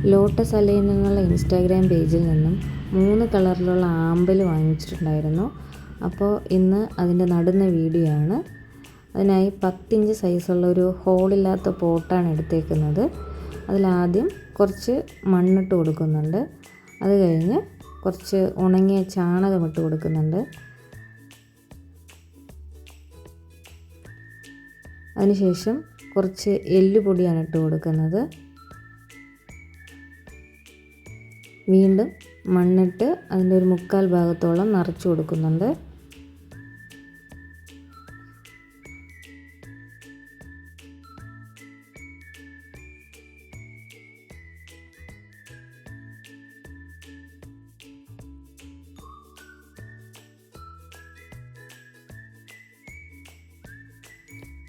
Lotus അലയിൽ നിന്നുള്ള Instagram പേജിൽ നിന്നും 3 കളറിലുള്ള ആമ്പൽ വാങ്ങിച്ചിട്ടുണ്ടായിരുന്നു. അപ്പോൾ ഇന്ന് അതിൻ്റെ നടുന്ന വീഡിയോ ആണ്. അതിനായി 10 ഇഞ്ച് സൈസുള്ള ഒരു ഹോളില്ലാത്ത പോട്ടാണ് എടുത്തേക്കുന്നത്. അതിലാദ്യം കുറച്ച് മണ്ണിട്ട് കൊടുക്കുന്നുണ്ട്. അത് കഴിഞ്ഞ് കുറച്ച് ഉണങ്ങിയ ചാണകം ഇട്ട് കൊടുക്കുന്നുണ്ട്. അതിനുശേഷം കുറച്ച് എല്ലുപൊടിയാണ് ഇട്ട് കൊടുക്കുന്നത്. വീണ്ടും മണ്ണിട്ട് അതിൻ്റെ ഒരു 3/4 ഭാഗത്തോളം നിറച്ച് കൊടുക്കുന്നുണ്ട്.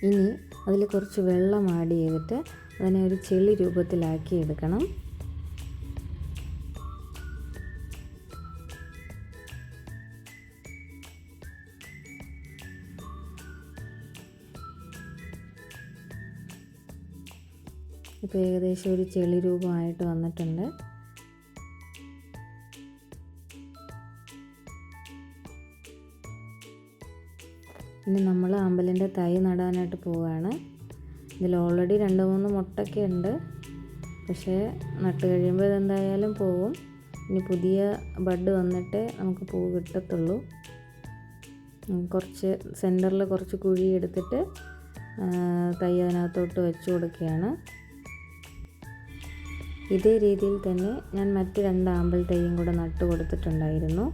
ഇനി അതിൽ കുറച്ച് വെള്ളം ആഡ് ചെയ്തിട്ട് അതിനെ ഒരു ചെളി രൂപത്തിലാക്കി എടുക്കണം. ഇപ്പോൾ ഏകദേശം ഒരു ചെളി രൂപമായിട്ട് വന്നിട്ടുണ്ട്. ഇനി നമ്മൾ അമ്പലിൻ്റെ തൈ നടാനായിട്ട് പോവുകയാണ്. ഇതിൽ ഓൾറെഡി 2-3 മുട്ടൊക്കെ ഉണ്ട്. പക്ഷേ നട്ട് കഴിയുമ്പോൾ ഇതെന്തായാലും പോവും. ഇനി പുതിയ ബഡ് വന്നിട്ടേ നമുക്ക് പൂ കിട്ടത്തുള്ളൂ. കുറച്ച് സെൻറ്ററിൽ കുറച്ച് കുഴി എടുത്തിട്ട് തൈ അതിനകത്തോട്ട് വെച്ച് കൊടുക്കുകയാണ്. ഇതേ രീതിയിൽ തന്നെ ഞാൻ മറ്റ് 2 ആമ്പൽ തൈയും കൂടെ നട്ട് കൊടുത്തിട്ടുണ്ടായിരുന്നു.